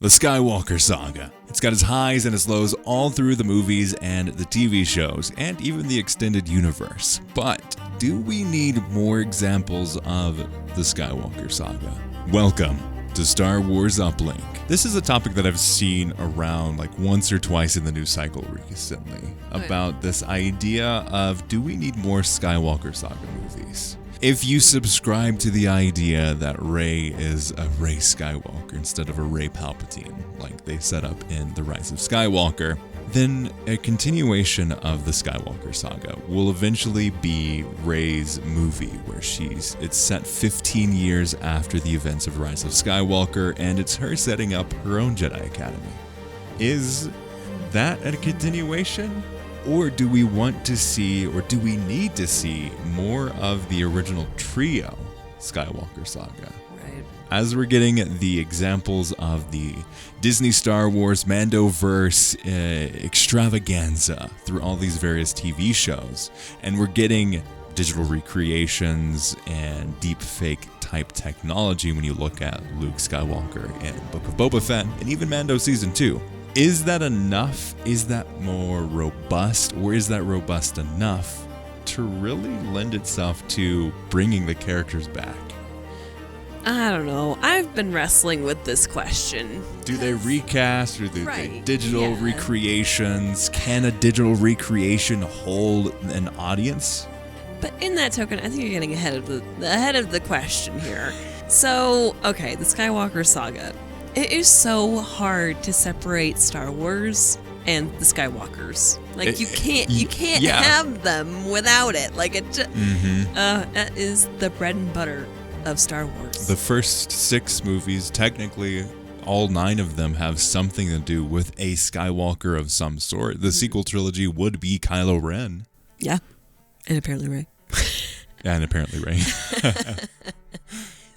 The Skywalker Saga. It's got its highs and its lows all through the movies and the TV shows, and even the extended universe. But do we need more examples of the Skywalker Saga? Welcome to Star Wars Uplink. This is a topic that I've seen around like once or twice in the news cycle recently, about this idea of, do we need more Skywalker Saga movies? If you subscribe to the idea that Rey is a Rey Skywalker instead of a Rey Palpatine, like they set up in The Rise of Skywalker, then a continuation of the Skywalker Saga will eventually be Rey's movie, where it's set 15 years after the events of Rise of Skywalker, and it's her setting up her own Jedi Academy. Is that a continuation? Or do we want to see, or do we need to see, more of the original trio Skywalker Saga? Right. As we're getting the examples of the Disney Star Wars Mandoverse extravaganza through all these various TV shows, and we're getting digital recreations and deep fake type technology when you look at Luke Skywalker and Book of Boba Fett, and even Mando Season 2. Is that enough? Is that more robust? Or is that robust enough to really lend itself to bringing the characters back? I don't know. I've been wrestling with this question. Do they recast or do they digital yeah. recreations? Can a digital recreation hold an audience? But in that token, I think you're getting ahead of the question here. So, okay, the Skywalker Saga. It is so hard to separate Star Wars and the Skywalkers. Like you can't have them without it. Like it just, that is the bread and butter of Star Wars. The first 6 movies, technically all 9 of them have something to do with a Skywalker of some sort. The sequel trilogy would be Kylo Ren. Yeah. And apparently Rey. And apparently Rey.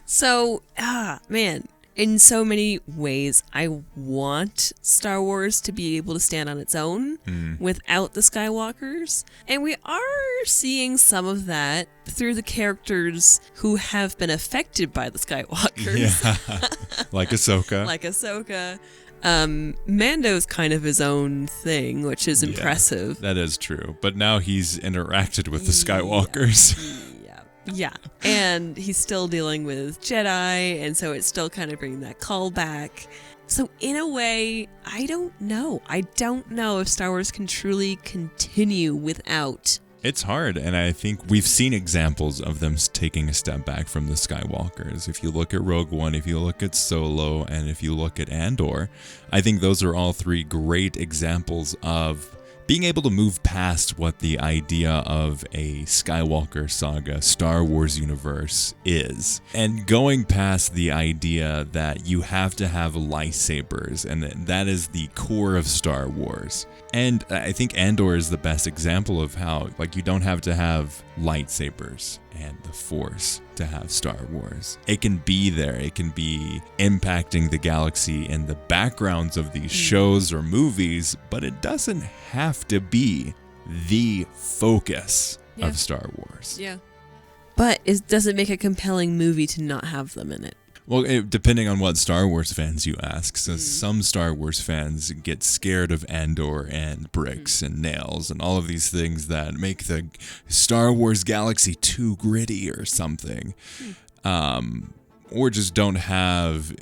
So, man. In so many ways, I want Star Wars to be able to stand on its own without the Skywalkers. And we are seeing some of that through the characters who have been affected by the Skywalkers. Yeah, like Ahsoka. Mando's kind of his own thing, which is impressive. That is true. But now he's interacted with the Skywalkers. Yeah, and he's still dealing with Jedi, and so it's still kind of bringing that call back. So in a way, I don't know. I don't know if Star Wars can truly continue without. It's hard, and I think we've seen examples of them taking a step back from the Skywalkers. If you look at Rogue One, if you look at Solo, and if you look at Andor, I think those are all 3 great examples of being able to move past what the idea of a Skywalker Saga Star Wars universe is, and going past the idea that you have to have lightsabers, and that is the core of Star Wars. And I think Andor is the best example of how, like, you don't have to have lightsabers and the Force to have Star Wars. It can be there. It can be impacting the galaxy in the backgrounds of these shows or movies, but it doesn't have to be the focus of Star Wars. Yeah. But does it make a compelling movie to not have them in it? Well, depending on what Star Wars fans you ask. So some Star Wars fans get scared of Andor and bricks and nails and all of these things that make the Star Wars galaxy too gritty or something. Or just don't have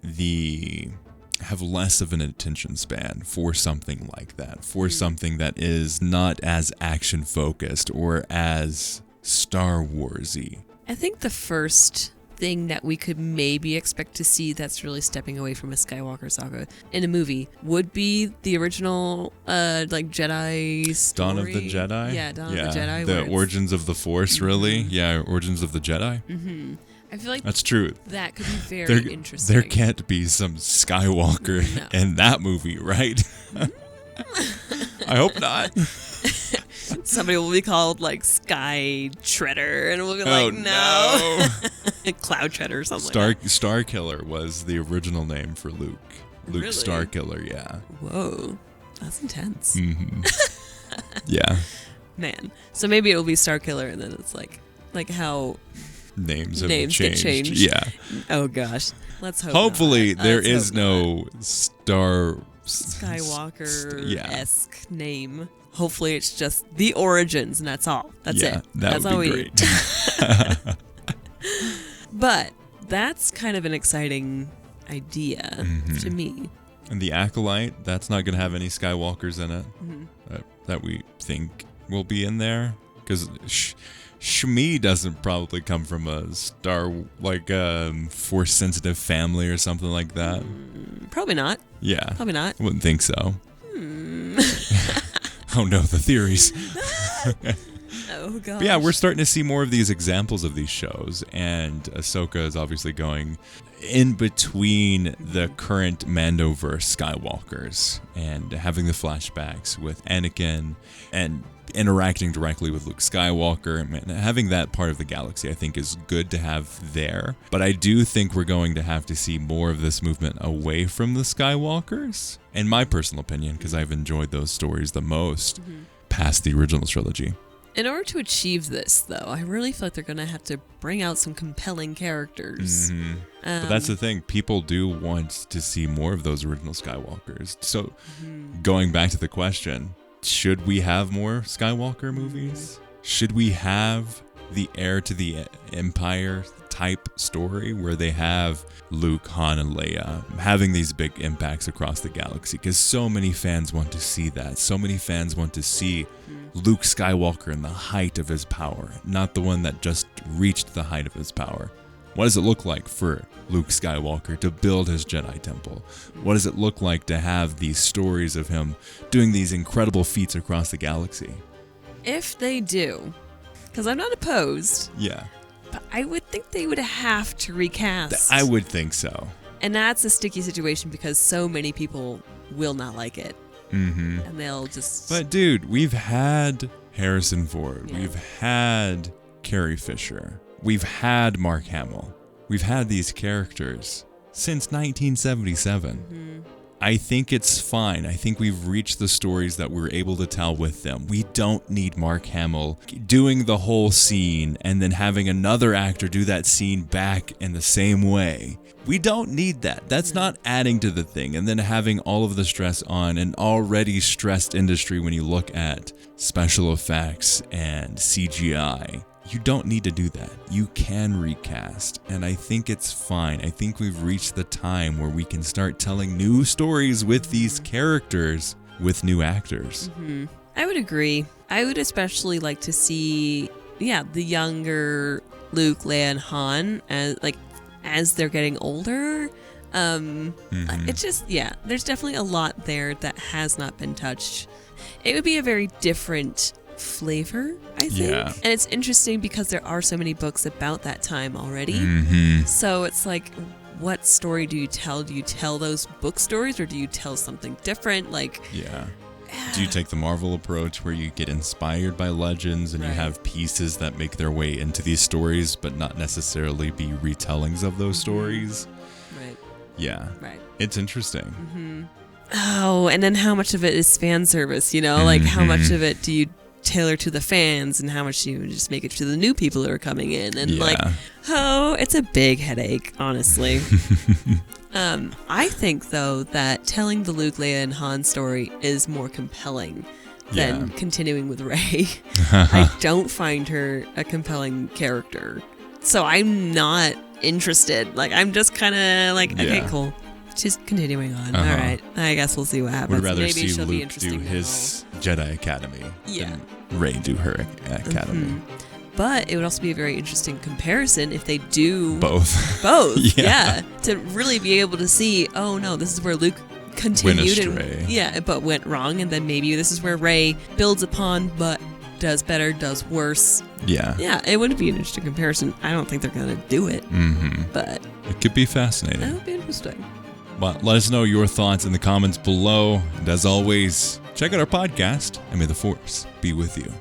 less of an attention span for something like that, for something that is not as action focused or as Star Warsy. I think the first thing that we could maybe expect to see that's really stepping away from a Skywalker Saga in a movie would be the original Jedi story. Dawn of the Jedi? Yeah, Dawn of the Jedi. The Origins of the Force, really? Yeah, Origins of the Jedi. Mm-hmm. I feel like that's true. That could be very interesting. There can't be some Skywalker in that movie, right? I hope not. Somebody will be called like Sky Treader, and we'll be like, no. Cloud Treader or something like that. Starkiller was the original name for Luke. Luke Really? Starkiller, yeah. Whoa, that's intense. Mm-hmm. Yeah. Man. So maybe it'll be Starkiller, and then it's like how names have Names get changed. changed. Yeah. Oh gosh, let's hope. Hopefully not. there Let's is hope no not. Star Skywalker-esque name. Hopefully it's just the origins, and that's all. That's it. That That's would all be we great. need. But that's kind of an exciting idea to me. And the Acolyte, that's not going to have any Skywalkers in it that we think will be in there. Because Shmi doesn't probably come from a Force-sensitive family or something like that. Probably not. Yeah. Probably not. I wouldn't think so. Oh no, the theories. Oh gosh. But yeah, we're starting to see more of these examples of these shows, and Ahsoka is obviously going in between the current Mandoverse Skywalkers and having the flashbacks with Anakin and interacting directly with Luke Skywalker. And having that part of the galaxy, I think, is good to have there. But I do think we're going to have to see more of this movement away from the Skywalkers, in my personal opinion, because I've enjoyed those stories the most past the original trilogy. In order to achieve this, though, I really feel like they're going to have to bring out some compelling characters. But that's the thing. People do want to see more of those original Skywalkers. So going back to the question, should we have more Skywalker movies? Should we have the heir to the Empire type story where they have Luke, Han, and Leia having these big impacts across the galaxy? Because so many fans want to see that. So many fans want to see Luke Skywalker in the height of his power, not the one that just reached the height of his power. What does it look like for Luke Skywalker to build his Jedi temple? What does it look like to have these stories of him doing these incredible feats across the galaxy? If they do, because I'm not opposed, Yeah. but I would think they would have to recast. I would think so. And that's a sticky situation because so many people will not like it. And they'll just... But dude, we've had Harrison Ford. Yeah. We've had Carrie Fisher. We've had Mark Hamill. We've had these characters since 1977. I think it's fine. I think we've reached the stories that we're able to tell with them. We don't need Mark Hamill doing the whole scene and then having another actor do that scene back in the same way. We don't need that. That's not adding to the thing. And then having all of the stress on an already stressed industry when you look at special effects and CGI. You don't need to do that. You can recast. And I think it's fine. I think we've reached the time where we can start telling new stories with these characters with new actors. I would agree. I would especially like to see, the younger Luke, Leia, and Han as they're getting older. It's just, there's definitely a lot there that has not been touched. It would be a very different flavor, I think. Yeah. And it's interesting because there are so many books about that time already. So it's like, what story do you tell? Do you tell those book stories or do you tell something different? Do you take the Marvel approach where you get inspired by legends and you have pieces that make their way into these stories but not necessarily be retellings of those stories? Right. Yeah. Right. It's interesting. Oh, and then how much of it is fan service, Like how much of it do you tailor to the fans and how much do you just make it to the new people that are coming in? And it's a big headache, honestly. I think, though, that telling the Luke, Leia, and Han story is more compelling than continuing with Rey. I don't find her a compelling character. So I'm not interested. I'm just kind of okay, cool. Just continuing on. All right. I guess we'll see what happens. Would rather Maybe see she'll be Luke interesting do now. his Jedi Academy than Rey do her academy. But it would also be a very interesting comparison if they do Both. Yeah. To really be able to see, oh no, this is where Luke continued but went wrong, and then maybe this is where Rey builds upon but does better, does worse. Yeah, it would be an interesting comparison. I don't think they're gonna do it, but it could be fascinating. That would be interesting. Well, let us know your thoughts in the comments below, and as always, check out our podcast, and may the Force be with you.